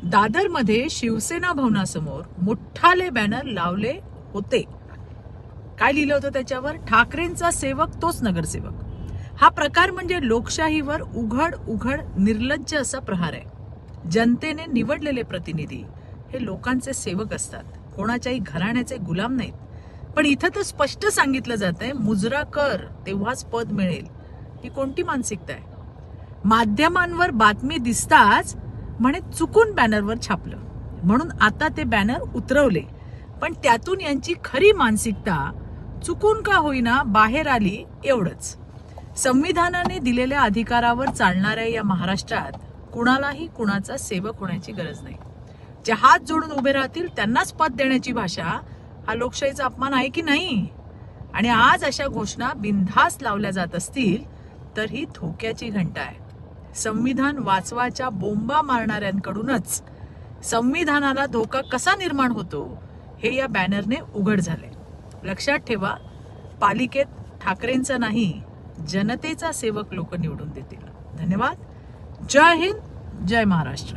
दादरमध्ये शिवसेना भवनासमोर मोठाले बॅनर लावले होते. काय लिहिलं होतं त्याच्यावर? ठाकरेंचा सेवक तोच नगरसेवक. हा प्रकार म्हणजे लोकशाहीवर उघड उघड निर्लज्ज असा प्रहार आहे. जनतेने निवडलेले प्रतिनिधी हे लोकांचे सेवक असतात, कोणाच्याही घराण्याचे गुलाम नाहीत. पण इथं तर स्पष्ट सांगितलं जातंय, मुजरा कर तेव्हाच पद मिळेल. ही कोणती मानसिकता आहे? माध्यमांवर बातमी दिसताच म्हणे चुकून बॅनरवर छापलं म्हणून आता ते बॅनर उतरवले. पण त्यातून यांची खरी मानसिकता चुकून का होईना बाहेर आली, एवढंच. संविधानाने दिलेल्या अधिकारावर चालणाऱ्या या महाराष्ट्रात कुणालाही कुणाचा सेवक होण्याची गरज नाही. जे हात जोडून उभे राहतील त्यांनाच पद देण्याची भाषा हा लोकशाहीचा अपमान आहे की नाही? आणि आज अशा घोषणा बिनधास्त लावल्या जात असतील तर ही धोक्याची घंटा आहे. संविधान वाचवाच्या बोंबा मारणाऱ्यांकडूनच संविधानाला धोका कसा निर्माण होतो हे या बॅनरने उघड झाले. लक्षात ठेवा, पालिकेत ठाकरेंचा नाही, जनतेचा सेवक लोक निवडून देतील. धन्यवाद. जय हिंद, जय महाराष्ट्र.